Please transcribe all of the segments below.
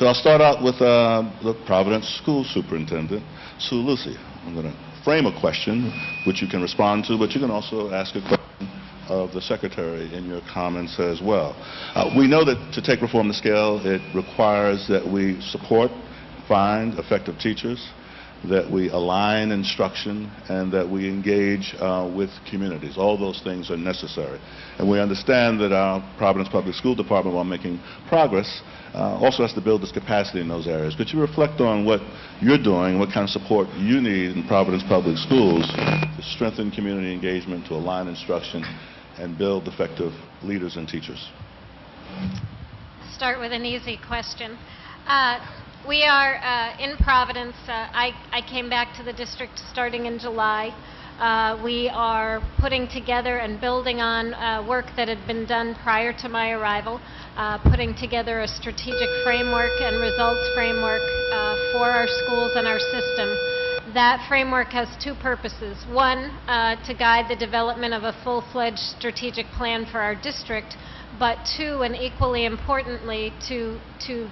So I'll start out with the Providence School Superintendent, Sue Lusi. I'm going to frame a question which you can respond to, but you can also ask a question of the Secretary in your comments as well. We know that to take reform to scale, it requires that we support, find effective teachers, that we align instruction, and that we engage with communities. All those things are necessary. And we understand that our Providence Public School Department, while making progress, also has to build its capacity in those areas. Could you reflect on what you're doing, what kind of support you need in Providence Public Schools to strengthen community engagement, to align instruction, and build effective leaders and teachers? Start with an easy question. We are in Providence. I came back to the district starting in July. We are putting together and building on work that had been done prior to my arrival, putting together a strategic framework and results framework for our schools and our system. That framework has two purposes. One, to guide the development of a full-fledged strategic plan for our district, but two, and equally importantly, to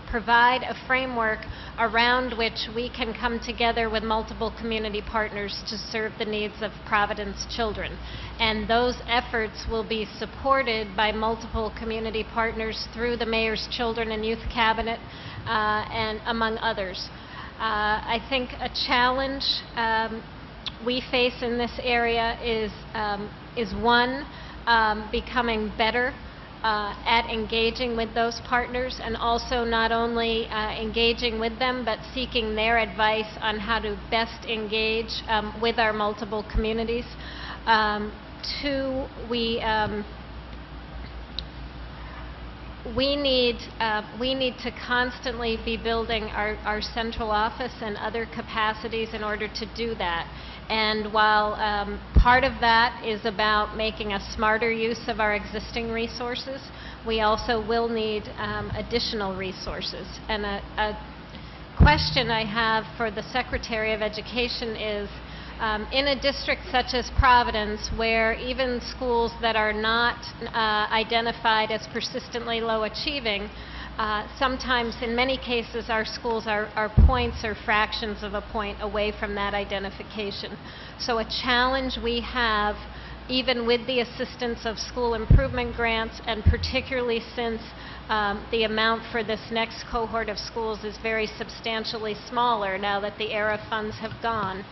provide a framework around which we can come together with multiple community partners to serve the needs of Providence children. And those efforts will be supported by multiple community partners through the Mayor's Children and Youth Cabinet, and among others. I think a challenge we face in this area is one, becoming better at engaging with those partners, and also not only engaging with them, but seeking their advice on how to best engage with our multiple communities. Two, we need to constantly be building our central office and other capacities in order to do that. And while part of that is about making a smarter use of our existing resources, we also will need additional resources. And a question I have for the Secretary of Education is, in a district such as Providence, where even schools that are not identified as persistently low achieving, sometimes, in many cases, our schools are points or fractions of a point away from that identification. So a challenge we have, even with the assistance of school improvement grants, and particularly since the amount for this next cohort of schools is very substantially smaller now that the ERA funds have gone,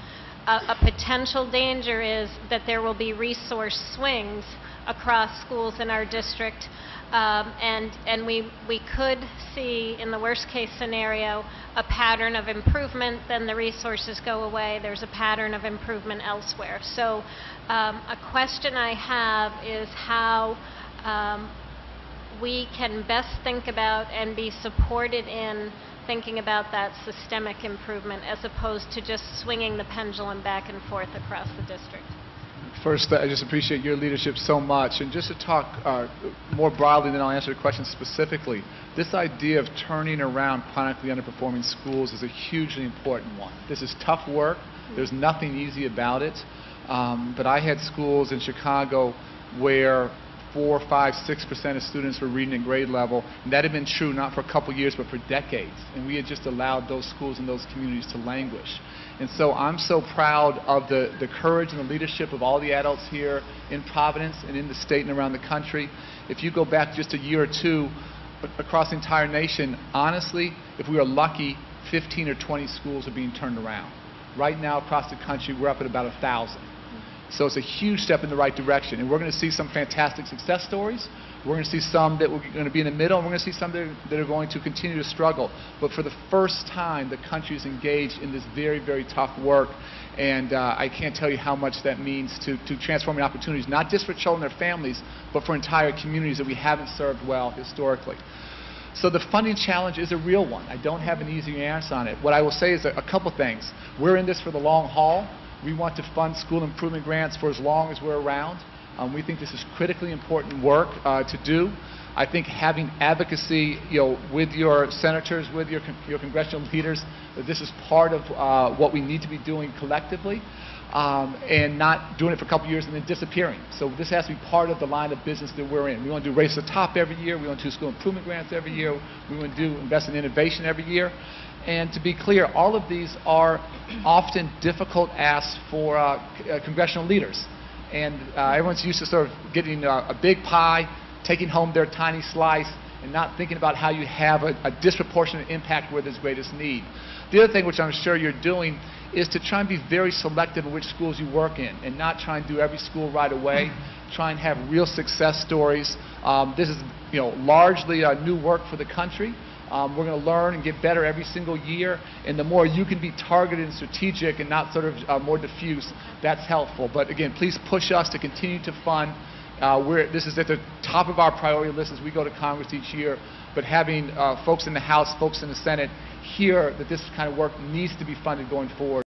a potential danger is that there will be resource swings across schools in our district. And we could see, in the worst case scenario, a pattern of improvement, then the resources go away, there's a pattern of improvement elsewhere. So a question I have is how we can best think about and be supported in thinking about that systemic improvement, as opposed to just swinging the pendulum back and forth across the district. First, I just appreciate your leadership so much. And just to talk more broadly, then I'll answer the question specifically. This idea of turning around chronically underperforming schools is a hugely important one. This is tough work. There's nothing easy about it. But I had schools in Chicago where 4, 5, 6% of students were reading at grade level, and that had been true not for a couple years but for decades, and we had just allowed those schools and those communities to languish. And so I'm so proud of the courage and the leadership of all the adults here in Providence and in the state and around the country. If you go back just a year or two across the entire nation, honestly, if we are lucky, 15 or 20 schools are being turned around. Right now across the country, we're up at about 1,000. So it's a huge step in the right direction, and we're going to see some fantastic success stories. We're going to see some that we're going to be in the middle, and we're going to see some that are going to continue to struggle. But for the first time, the country is engaged in this very, very tough work, and I can't tell you how much that means to transforming opportunities, not just for children and their families, but for entire communities that we haven't served well historically. So the funding challenge is a real one. I don't have an easy answer on it. What I will say is a couple things. We're in this for the long haul. We want to fund school improvement grants for as long as we're around. We think this is critically important work to do. I think having advocacy, with your senators, with your congressional leaders, that this is part of what we need to be doing collectively, and not doing it for a couple years and then disappearing. So this has to be part of the line of business that we're in. We want to do Race to the Top every year. We want to do school improvement grants every year. We want to invest in innovation every year. And to be clear, all of these are often difficult asks for congressional leaders. And everyone's used to sort of getting a big pie, taking home their tiny slice, and not thinking about how you have a disproportionate impact where there's greatest need. The other thing, which I'm sure you're doing, is to try and be very selective in which schools you work in, and not try and do every school right away. Try and have real success stories. This is, largely new work for the country. We're going to learn and get better every single year, and the more you can be targeted and strategic and not sort of more diffuse, that's helpful. But again, please push us to continue to fund. This is at the top of our priority list as we go to Congress each year, but having folks in the House, folks in the Senate hear that this kind of work needs to be funded going forward.